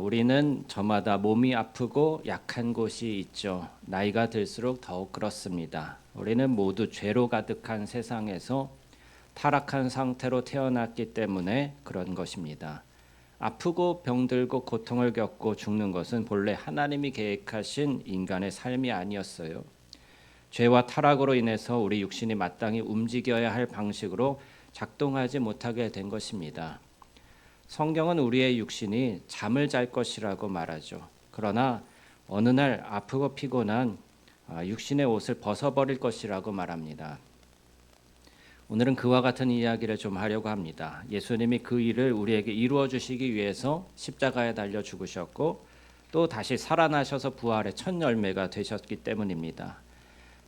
우리는 저마다 몸이 아프고 약한 곳이 있죠. 나이가 들수록 더욱 그렇습니다. 우리는 모두 죄로 가득한 세상에서 타락한 상태로 태어났기 때문에 그런 것입니다. 아프고 병들고 고통을 겪고 죽는 것은 본래 하나님이 계획하신 인간의 삶이 아니었어요. 죄와 타락으로 인해서 우리 육신이 마땅히 움직여야 할 방식으로 작동하지 못하게 된 것입니다. 성경은 우리의 육신이 잠을 잘 것이라고 말하죠. 그러나 어느 날 아프고 피곤한 육신의 옷을 벗어버릴 것이라고 말합니다. 오늘은 그와 같은 이야기를 좀 하려고 합니다. 예수님이 그 일을 우리에게 이루어 주시기 위해서 십자가에 달려 죽으셨고 또 다시 살아나셔서 부활의 첫 열매가 되셨기 때문입니다.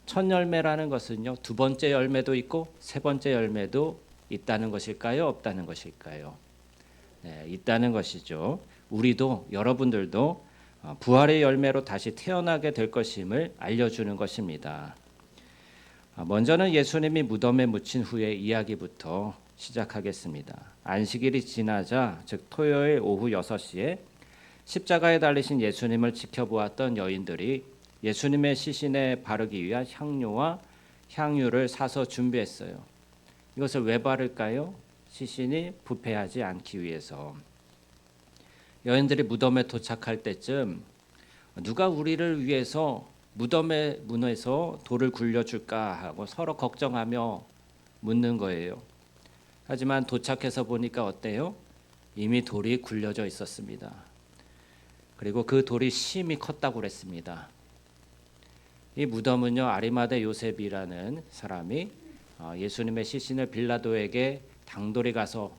첫 열매라는 것은요, 두 번째 열매도 있고 세 번째 열매도 있다는 것일까요? 없다는 것일까요? 네, 있다는 것이죠. 우리도 여러분들도 부활의 열매로 다시 태어나게 될 것임을 알려주는 것입니다. 먼저는 예수님이 무덤에 묻힌 후의 이야기부터 시작하겠습니다. 안식일이 지나자 즉 토요일 오후 6시에 십자가에 달리신 예수님을 지켜보았던 여인들이 예수님의 시신에 바르기 위한 향료와 향유를 사서 준비했어요. 이것을 왜 바를까요? 시신이 부패하지 않기 위해서. 여인들이 무덤에 도착할 때쯤 누가 우리를 위해서 무덤의 문에서 돌을 굴려줄까 하고 서로 걱정하며 묻는 거예요. 하지만 도착해서 보니까 어때요? 이미 돌이 굴려져 있었습니다. 그리고 그 돌이 심히 컸다고 그랬습니다. 이 무덤은요, 아리마대 요셉이라는 사람이 예수님의 시신을 빌라도에게 당돌이 가서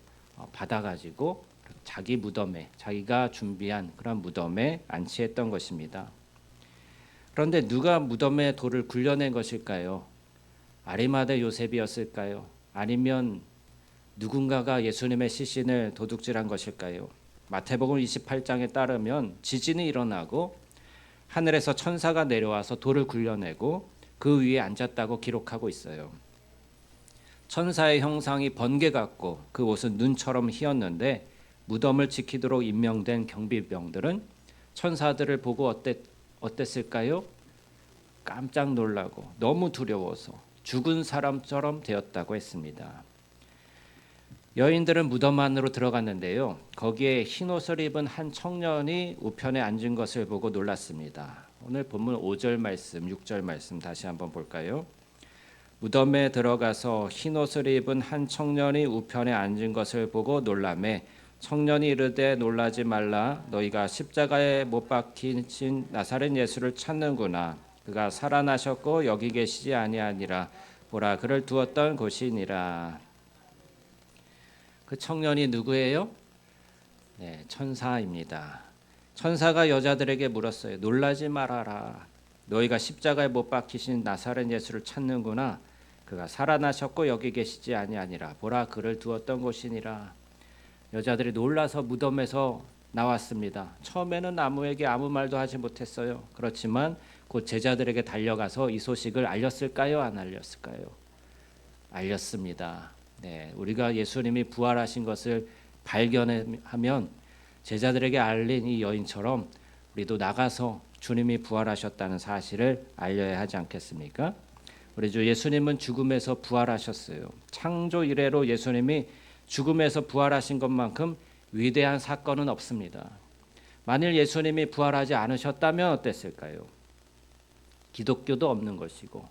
받아가지고 자기 무덤에, 자기가 준비한 그런 무덤에 안치했던 것입니다. 그런데 누가 무덤에 돌을 굴려낸 것일까요? 아리마대 요셉이었을까요? 아니면 누군가가 예수님의 시신을 도둑질한 것일까요? 마태복음 28장에 따르면 지진이 일어나고 하늘에서 천사가 내려와서 돌을 굴려내고 그 위에 앉았다고 기록하고 있어요. 천사의 형상이 번개 같고 그 옷은 눈처럼 희었는데 무덤을 지키도록 임명된 경비병들은 천사들을 보고 어땠을까요? 깜짝 놀라고 너무 두려워서 죽은 사람처럼 되었다고 했습니다. 여인들은 무덤 안으로 들어갔는데요. 거기에 흰 옷을 입은 한 청년이 우편에 앉은 것을 보고 놀랐습니다. 오늘 본문 5절 말씀, 6절 말씀 다시 한번 볼까요? 무덤에 들어가서 흰 옷을 입은 한 청년이 우편에 앉은 것을 보고 놀라매 청년이 이르되 놀라지 말라 너희가 십자가에 못 박히신 나사렛 예수를 찾는구나. 그가 살아나셨고 여기 계시지 아니하니라. 보라 그를 두었던 곳이니라. 그 청년이 누구예요? 네, 천사입니다. 천사가 여자들에게 물었어요. 놀라지 말아라. 너희가 십자가에 못 박히신 나사렛 예수를 찾는구나. 그가 살아나셨고 여기 계시지 아니하니라. 보라 그를 두었던 곳이니라. 여자들이 놀라서 무덤에서 나왔습니다. 처음에는 아무에게 아무 말도 하지 못했어요. 그렇지만 곧 제자들에게 달려가서 이 소식을 알렸을까요? 안 알렸을까요? 알렸습니다. 네, 우리가 예수님이 부활하신 것을 발견하면 제자들에게 알린 이 여인처럼 우리도 나가서 주님이 부활하셨다는 사실을 알려야 하지 않겠습니까? 우리 주 예수님은 죽음에서 부활하셨어요. 창조 이래로 예수님이 죽음에서 부활하신 것만큼 위대한 사건은 없습니다. 만일 예수님이 부활하지 않으셨다면 어땠을까요? 기독교도 없는 것이고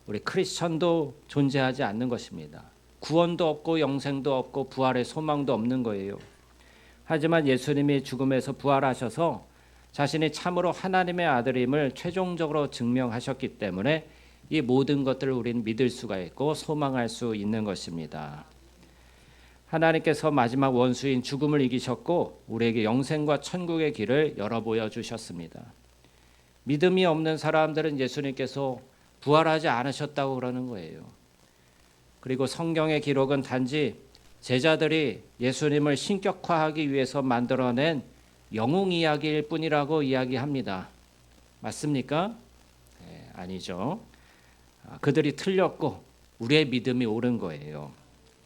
우리 크리스천도 존재하지 않는 것입니다. 구원도 없고 영생도 없고 부활의 소망도 없는 거예요. 하지만 예수님이 죽음에서 부활하셔서 자신이 참으로 하나님의 아들임을 최종적으로 증명하셨기 때문에 이 모든 것들을 우리는 믿을 수가 있고 소망할 수 있는 것입니다. 하나님께서 마지막 원수인 죽음을 이기셨고 우리에게 영생과 천국의 길을 열어 보여주셨습니다. 믿음이 없는 사람들은 예수님께서 부활하지 않으셨다고 그러는 거예요. 그리고 성경의 기록은 단지 제자들이 예수님을 신격화하기 위해서 만들어낸 영웅 이야기일 뿐이라고 이야기합니다. 맞습니까? 네, 아니죠. 그들이 틀렸고 우리의 믿음이 옳은 거예요.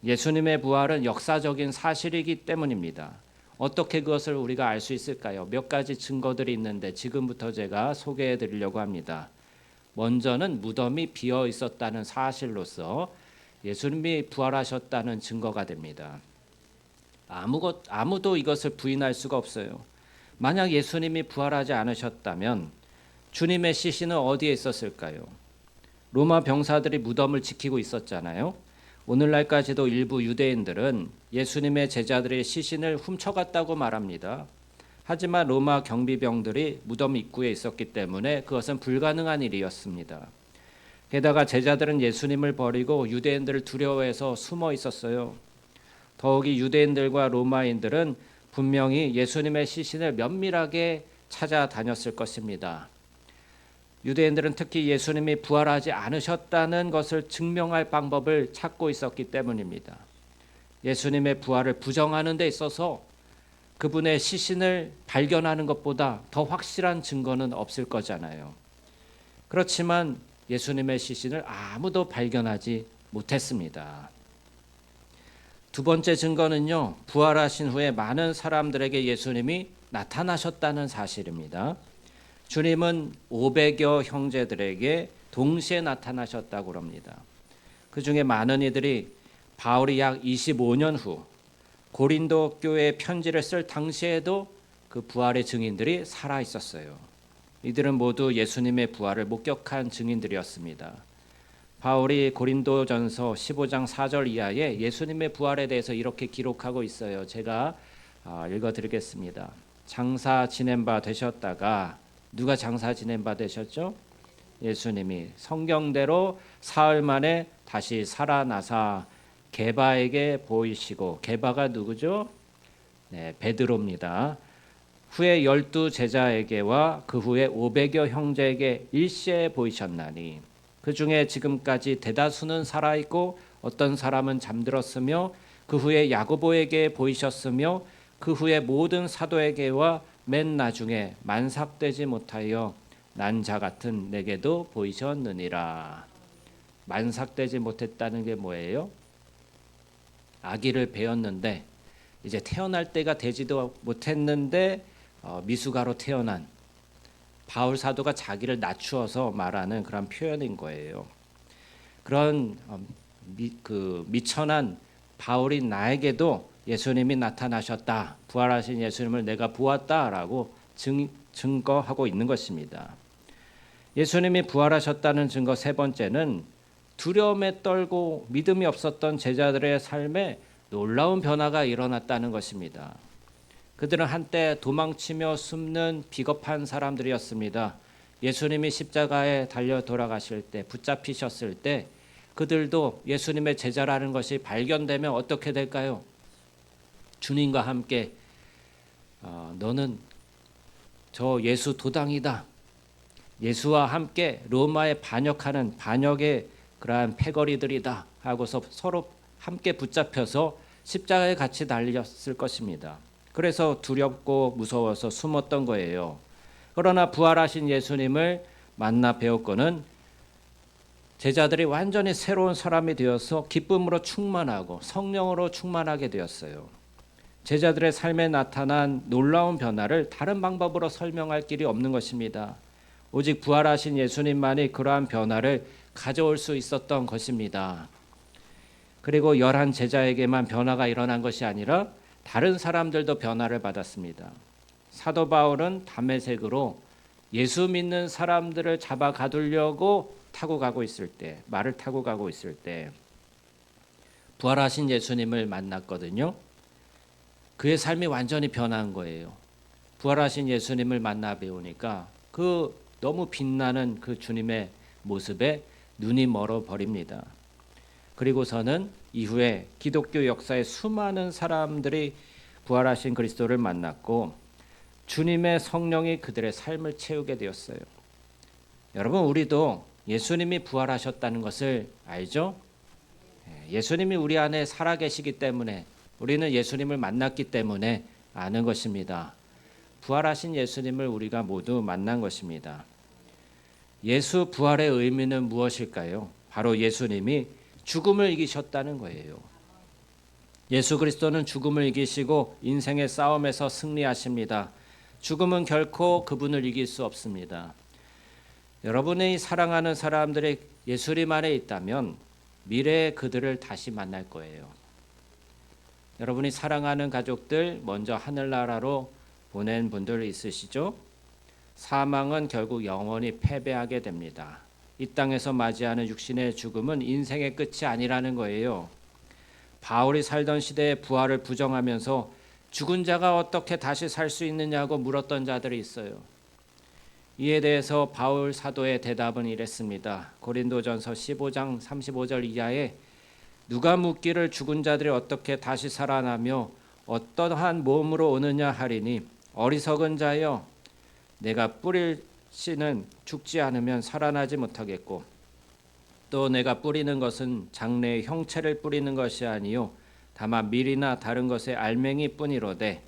예수님의 부활은 역사적인 사실이기 때문입니다. 어떻게 그것을 우리가 알 수 있을까요? 몇 가지 증거들이 있는데 지금부터 제가 소개해 드리려고 합니다. 먼저는 무덤이 비어 있었다는 사실로서 예수님이 부활하셨다는 증거가 됩니다. 아무도 이것을 부인할 수가 없어요. 만약 예수님이 부활하지 않으셨다면 주님의 시신은 어디에 있었을까요? 로마 병사들이 무덤을 지키고 있었잖아요. 오늘날까지도 일부 유대인들은 예수님의 제자들의 시신을 훔쳐갔다고 말합니다. 하지만 로마 경비병들이 무덤 입구에 있었기 때문에 그것은 불가능한 일이었습니다. 게다가 제자들은 예수님을 버리고 유대인들을 두려워해서 숨어 있었어요. 더욱이 유대인들과 로마인들은 분명히 예수님의 시신을 면밀하게 찾아다녔을 것입니다. 유대인들은 특히 예수님이 부활하지 않으셨다는 것을 증명할 방법을 찾고 있었기 때문입니다. 예수님의 부활을 부정하는 데 있어서 그분의 시신을 발견하는 것보다 더 확실한 증거는 없을 거잖아요. 그렇지만 예수님의 시신을 아무도 발견하지 못했습니다. 두 번째 증거는요, 부활하신 후에 많은 사람들에게 예수님이 나타나셨다는 사실입니다. 주님은 500여 형제들에게 동시에 나타나셨다고 합니다. 그 중에 많은 이들이 바울이 약 25년 후 고린도 교회에 편지를 쓸 당시에도 그 부활의 증인들이 살아 있었어요. 이들은 모두 예수님의 부활을 목격한 증인들이었습니다. 바울이 고린도전서 15장 4절 이하에 예수님의 부활에 대해서 이렇게 기록하고 있어요. 제가 읽어드리겠습니다. 장사 지낸 바 되셨다가, 누가 장사 지낸 바 되셨죠? 예수님이 성경대로 사흘 만에 다시 살아나사 게바에게 보이시고, 게바가 누구죠? 네, 베드로입니다. 후에 12 제자에게와 그 후에 500여 형제에게 일시에 보이셨나니 그 중에 지금까지 대다수는 살아있고 어떤 사람은 잠들었으며 그 후에 야고보에게 보이셨으며 그 후에 모든 사도에게와 맨 나중에 만삭되지 못하여 난 자 같은 내게도 보이셨느니라. 만삭되지 못했다는 게 뭐예요? 아기를 배웠는데 이제 태어날 때가 되지도 못했는데 미숙아로 태어난 바울 사도가 자기를 낮추어서 말하는 그런 표현인 거예요. 그런 미천한 바울인 나에게도 예수님이 나타나셨다, 부활하신 예수님을 내가 보았다라고 증거하고 있는 것입니다. 예수님이 부활하셨다는 증거 세 번째는 두려움에 떨고 믿음이 없었던 제자들의 삶에 놀라운 변화가 일어났다는 것입니다. 그들은 한때 도망치며 숨는 비겁한 사람들이었습니다. 예수님이 십자가에 달려 돌아가실 때, 붙잡히셨을 때 그들도 예수님의 제자라는 것이 발견되면 어떻게 될까요? 주님과 함께 너는 저 예수 도당이다, 예수와 함께 로마에 반역하는 반역의 그러한 패거리들이다 하고서 서로 함께 붙잡혀서 십자가에 같이 달렸을 것입니다. 그래서 두렵고 무서워서 숨었던 거예요. 그러나 부활하신 예수님을 만나 배웠고는 제자들이 완전히 새로운 사람이 되어서 기쁨으로 충만하고 성령으로 충만하게 되었어요. 제자들의 삶에 나타난 놀라운 변화를 다른 방법으로 설명할 길이 없는 것입니다. 오직 부활하신 예수님만이 그러한 변화를 가져올 수 있었던 것입니다. 그리고 11 제자에게만 변화가 일어난 것이 아니라 다른 사람들도 변화를 받았습니다. 사도 바울은 다메섹으로 예수 믿는 사람들을 잡아 가두려고 말을 타고 가고 있을 때 부활하신 예수님을 만났거든요. 그의 삶이 완전히 변한 거예요. 부활하신 예수님을 만나 배우니까 그 너무 빛나는 그 주님의 모습에 눈이 멀어 버립니다. 그리고서는 이후에 기독교 역사의 수많은 사람들이 부활하신 그리스도를 만났고 주님의 성령이 그들의 삶을 채우게 되었어요. 여러분, 우리도 예수님이 부활하셨다는 것을 알죠? 예수님이 우리 안에 살아계시기 때문에, 우리는 예수님을 만났기 때문에 아는 것입니다. 부활하신 예수님을 우리가 모두 만난 것입니다. 예수 부활의 의미는 무엇일까요? 바로 예수님이 죽음을 이기셨다는 거예요. 예수 그리스도는 죽음을 이기시고 인생의 싸움에서 승리하십니다. 죽음은 결코 그분을 이길 수 없습니다. 여러분이 사랑하는 사람들이 예수님 안에 있다면 미래에 그들을 다시 만날 거예요. 여러분이 사랑하는 가족들 먼저 하늘나라로 보낸 분들 있으시죠? 사망은 결국 영원히 패배하게 됩니다. 이 땅에서 맞이하는 육신의 죽음은 인생의 끝이 아니라는 거예요. 바울이 살던 시대에 부활을 부정하면서 죽은 자가 어떻게 다시 살 수 있느냐고 물었던 자들이 있어요. 이에 대해서 바울 사도의 대답은 이랬습니다. 고린도전서 15장 35절 이하에 누가 묻기를 죽은 자들이 어떻게 다시 살아나며 어떠한 몸으로 오느냐 하리니 어리석은 자여 내가 뿌릴 씨는 죽지 않으면 살아나지 못하겠고 또 내가 뿌리는 것은 장래의 형체를 뿌리는 것이 아니요 다만 밀이나 다른 것의 알맹이 뿐이로되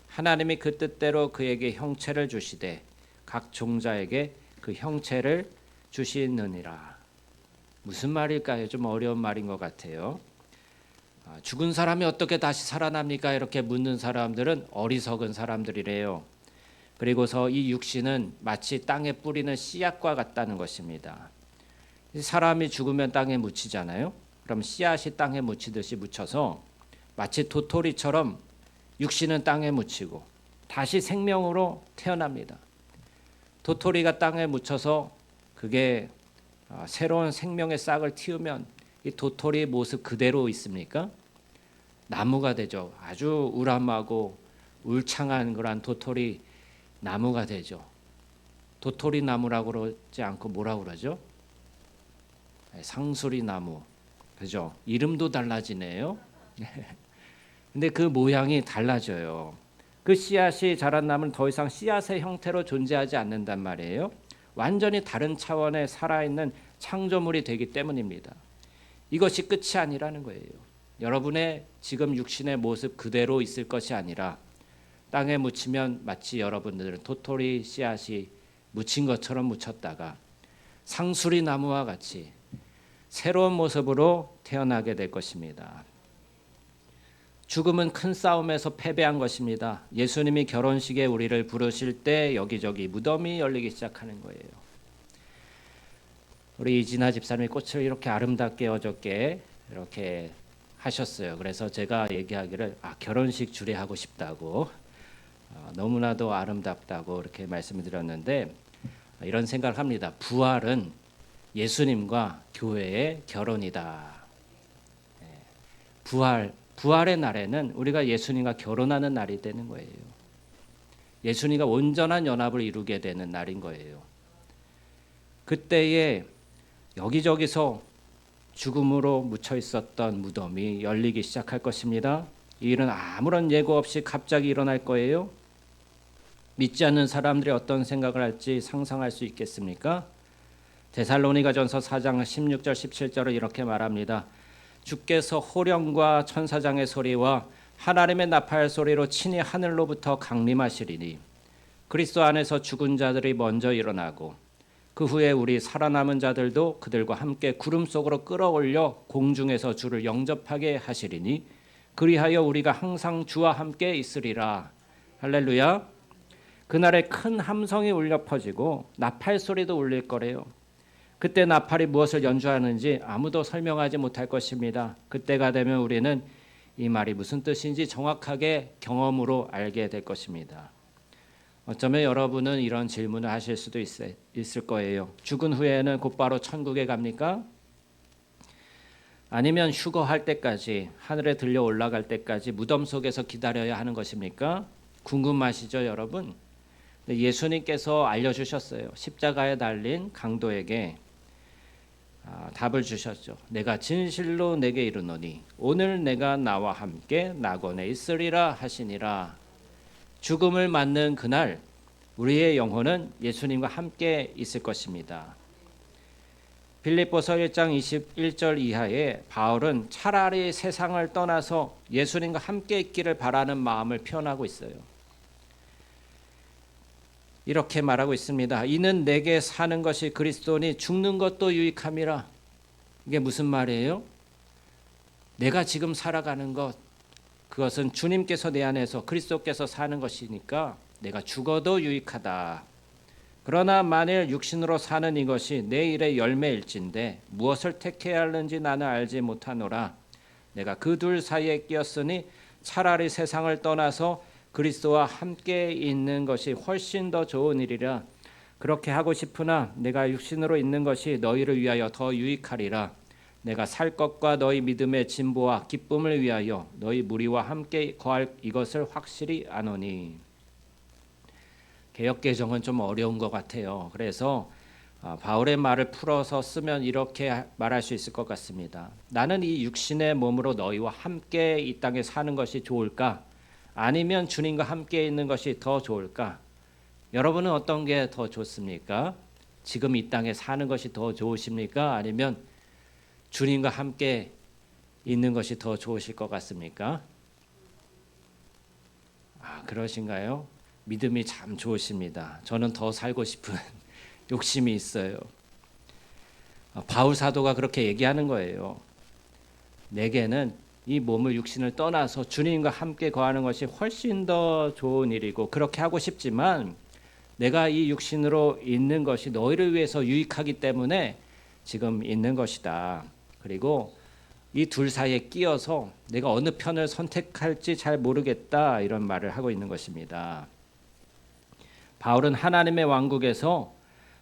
하나님이 그 뜻대로 그에게 형체를 주시되 각 종자에게 그 형체를 주시느니라. 무슨 말일까요? 좀 어려운 말인 것 같아요. 죽은 사람이 어떻게 다시 살아납니까? 이렇게 묻는 사람들은 어리석은 사람들이래요. 그리고서 이 육신은 마치 땅에 뿌리는 씨앗과 같다는 것입니다. 사람이 죽으면 땅에 묻히잖아요. 그럼 씨앗이 땅에 묻히듯이 묻혀서 마치 도토리처럼 육신은 땅에 묻히고 다시 생명으로 태어납니다. 도토리가 땅에 묻혀서 그게 새로운 생명의 싹을 틔우면 이 도토리의 모습 그대로 있습니까? 나무가 되죠. 아주 우람하고 울창한 그런 도토리 나무가 되죠. 도토리 나무라고 그러지 않고 뭐라고 그러죠? 상수리 나무. 그죠? 이름도 달라지네요. 근데 그 모양이 달라져요. 그 씨앗이 자란 나무는 더 이상 씨앗의 형태로 존재하지 않는단 말이에요. 완전히 다른 차원의 살아있는 창조물이 되기 때문입니다. 이것이 끝이 아니라는 거예요. 여러분의 지금 육신의 모습 그대로 있을 것이 아니라 땅에 묻히면 마치 여러분들은 도토리 씨앗이 묻힌 것처럼 묻혔다가 상수리 나무와 같이 새로운 모습으로 태어나게 될 것입니다. 죽음은 큰 싸움에서 패배한 것입니다. 예수님이 결혼식에 우리를 부르실 때 여기저기 무덤이 열리기 시작하는 거예요. 우리 이진아 집사님이 꽃을 이렇게 아름답게 어저께 이렇게 하셨어요. 그래서 제가 얘기하기를 결혼식 주례하고 싶다고 너무나도 아름답다고 이렇게 말씀을 드렸는데 이런 생각을 합니다. 부활은 예수님과 교회의 결혼이다. 부활의 날에는 우리가 예수님과 결혼하는 날이 되는 거예요. 예수님과 온전한 연합을 이루게 되는 날인 거예요. 그때에 여기저기서 죽음으로 묻혀 있었던 무덤이 열리기 시작할 것입니다. 이 일은 아무런 예고 없이 갑자기 일어날 거예요. 믿지 않는 사람들이 어떤 생각을 할지 상상할 수 있겠습니까? 데살로니가전서 4장 16절 17절을 이렇게 말합니다. 주께서 호령과 천사장의 소리와 하나님의 나팔 소리로 친히 하늘로부터 강림하시리니 그리스도 안에서 죽은 자들이 먼저 일어나고 그 후에 우리 살아남은 자들도 그들과 함께 구름 속으로 끌어올려 공중에서 주를 영접하게 하시리니 그리하여 우리가 항상 주와 함께 있으리라. 할렐루야. 그날에 큰 함성이 울려 퍼지고 나팔 소리도 울릴 거래요. 그때 나팔이 무엇을 연주하는지 아무도 설명하지 못할 것입니다. 그때가 되면 우리는 이 말이 무슨 뜻인지 정확하게 경험으로 알게 될 것입니다. 어쩌면 여러분은 이런 질문을 하실 수도 있을 거예요. 죽은 후에는 곧바로 천국에 갑니까? 아니면 휴거할 때까지 하늘에 들려 올라갈 때까지 무덤 속에서 기다려야 하는 것입니까? 궁금하시죠, 여러분? 예수님께서 알려주셨어요. 십자가에 달린 강도에게 답을 주셨죠. 내가 진실로 내게 이르노니 오늘 내가 나와 함께 낙원에 있으리라 하시니라. 죽음을 맞는 그날 우리의 영혼은 예수님과 함께 있을 것입니다. 빌립보서 1장 21절 이하에 바울은 차라리 세상을 떠나서 예수님과 함께 있기를 바라는 마음을 표현하고 있어요. 이렇게 말하고 있습니다. 이는 내게 사는 것이 그리스도니 죽는 것도 유익함이라. 이게 무슨 말이에요? 내가 지금 살아가는 것, 그것은 주님께서 내 안에서 그리스도께서 사는 것이니까 내가 죽어도 유익하다. 그러나 만일 육신으로 사는 이것이 내 일의 열매일진데 무엇을 택해야 하는지 나는 알지 못하노라. 내가 그 둘 사이에 끼었으니 차라리 세상을 떠나서 그리스도와 함께 있는 것이 훨씬 더 좋은 일이라. 그렇게 하고 싶으나 내가 육신으로 있는 것이 너희를 위하여 더 유익하리라. 내가 살 것과 너희 믿음의 진보와 기쁨을 위하여 너희 무리와 함께 거할 이것을 확실히 아노니. 개역개정은 좀 어려운 것 같아요. 그래서 바울의 말을 풀어서 쓰면 이렇게 말할 수 있을 것 같습니다. 나는 이 육신의 몸으로 너희와 함께 이 땅에 사는 것이 좋을까? 아니면 주님과 함께 있는 것이 더 좋을까? 여러분은 어떤 게 더 좋습니까? 지금 이 땅에 사는 것이 더 좋으십니까? 아니면 주님과 함께 있는 것이 더 좋으실 것 같습니까? 그러신가요? 믿음이 참 좋으십니다. 저는 더 살고 싶은 욕심이 있어요. 바울 사도가 그렇게 얘기하는 거예요. 내게는 이 몸을 육신을 떠나서 주님과 함께 거하는 것이 훨씬 더 좋은 일이고 그렇게 하고 싶지만 내가 이 육신으로 있는 것이 너희를 위해서 유익하기 때문에 지금 있는 것이다. 그리고 이 둘 사이에 끼어서 내가 어느 편을 선택할지 잘 모르겠다 이런 말을 하고 있는 것입니다. 바울은 하나님의 왕국에서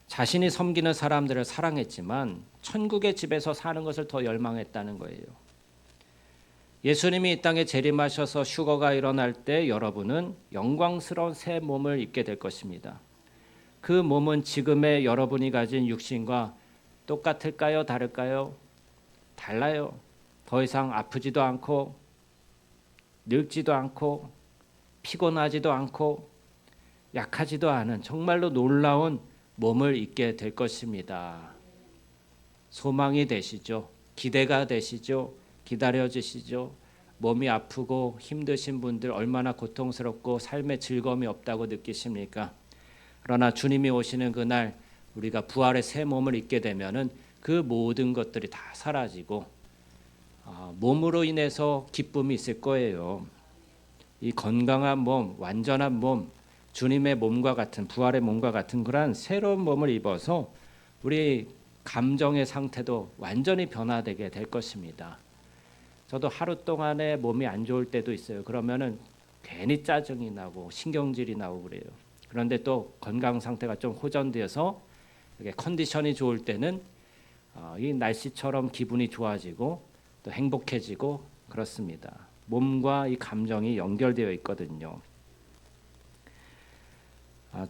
자신이 섬기는 사람들을 사랑했지만 천국의 집에서 사는 것을 더 열망했다는 거예요. 예수님이 이 땅에 재림하셔서 휴거가 일어날 때 여러분은 영광스러운 새 몸을 입게 될 것입니다. 그 몸은 지금의 여러분이 가진 육신과 똑같을까요? 다를까요? 달라요. 더 이상 아프지도 않고 늙지도 않고 피곤하지도 않고 약하지도 않은 정말로 놀라운 몸을 입게 될 것입니다. 소망이 되시죠? 기대가 되시죠? 기다려지시죠? 몸이 아프고 힘드신 분들 얼마나 고통스럽고 삶에 즐거움이 없다고 느끼십니까? 그러나 주님이 오시는 그날 우리가 부활의 새 몸을 입게 되면은 그 모든 것들이 다 사라지고 몸으로 인해서 기쁨이 있을 거예요. 이 건강한 몸, 완전한 몸, 주님의 몸과 같은 부활의 몸과 같은 그런 새로운 몸을 입어서 우리 감정의 상태도 완전히 변화되게 될 것입니다. 저도 하루 동안에 몸이 안 좋을 때도 있어요. 그러면은 괜히 짜증이 나고 신경질이 나고 그래요. 그런데 또 건강 상태가 좀 호전되어서 이렇게 컨디션이 좋을 때는 이 날씨처럼 기분이 좋아지고 또 행복해지고 그렇습니다. 몸과 이 감정이 연결되어 있거든요.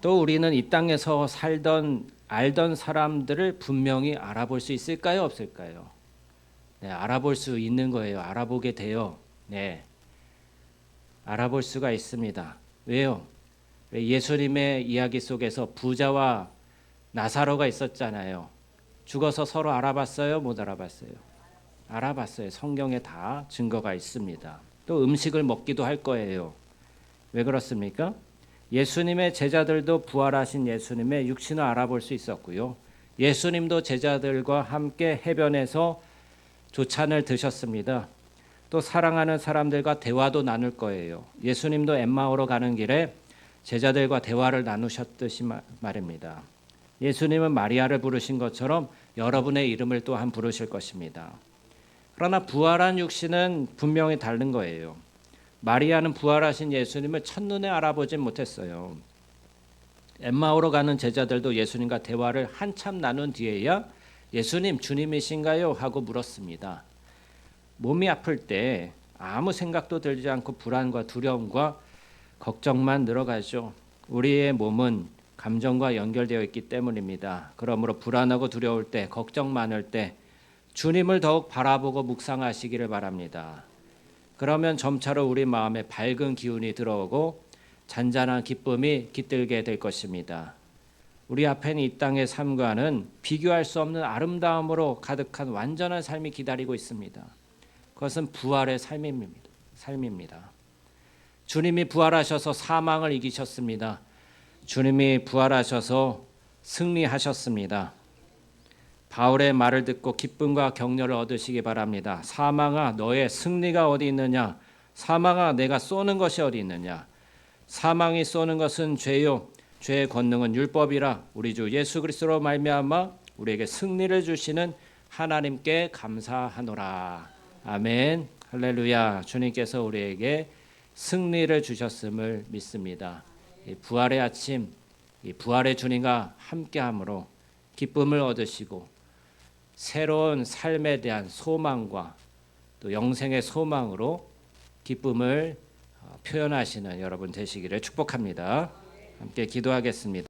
또 우리는 이 땅에서 알던 사람들을 분명히 알아볼 수 있을까요? 없을까요? 네, 알아볼 수 있는 거예요. 알아보게 돼요. 네, 알아볼 수가 있습니다. 왜요? 예수님의 이야기 속에서 부자와 나사로가 있었잖아요. 죽어서 서로 알아봤어요? 못 알아봤어요? 알아봤어요. 성경에 다 증거가 있습니다. 또 음식을 먹기도 할 거예요. 왜 그렇습니까? 예수님의 제자들도 부활하신 예수님의 육신을 알아볼 수 있었고요. 예수님도 제자들과 함께 해변에서 조찬을 드셨습니다. 또 사랑하는 사람들과 대화도 나눌 거예요. 예수님도 엠마오로 가는 길에 제자들과 대화를 나누셨듯이 말입니다. 예수님은 마리아를 부르신 것처럼 여러분의 이름을 또한 부르실 것입니다. 그러나 부활한 육신은 분명히 다른 거예요. 마리아는 부활하신 예수님을 첫눈에 알아보진 못했어요. 엠마오로 가는 제자들도 예수님과 대화를 한참 나눈 뒤에야 예수님 주님이신가요? 하고 물었습니다. 몸이 아플 때 아무 생각도 들지 않고 불안과 두려움과 걱정만 늘어가죠. 우리의 몸은 감정과 연결되어 있기 때문입니다. 그러므로 불안하고 두려울 때, 걱정 많을 때 주님을 더욱 바라보고 묵상하시기를 바랍니다. 그러면 점차로 우리 마음에 밝은 기운이 들어오고 잔잔한 기쁨이 깃들게 될 것입니다. 우리 앞에는 이 땅의 삶과는 비교할 수 없는 아름다움으로 가득한 완전한 삶이 기다리고 있습니다. 그것은 부활의 삶입니다. 주님이 부활하셔서 사망을 이기셨습니다. 주님이 부활하셔서 승리하셨습니다. 바울의 말을 듣고 기쁨과 격려를 얻으시기 바랍니다. 사망아, 너의 승리가 어디 있느냐? 사망아 내가 쏘는 것이 어디 있느냐. 사망이 쏘는 것은 죄요 죄의 권능은 율법이라. 우리 주 예수 그리스도로 말미암아 우리에게 승리를 주시는 하나님께 감사하노라. 아멘. 할렐루야. 주님께서 우리에게 승리를 주셨음을 믿습니다. 이 부활의 아침, 이 부활의 주님과 함께함으로 기쁨을 얻으시고 새로운 삶에 대한 소망과 또 영생의 소망으로 기쁨을 표현하시는 여러분 되시기를 축복합니다. 함께 기도하겠습니다.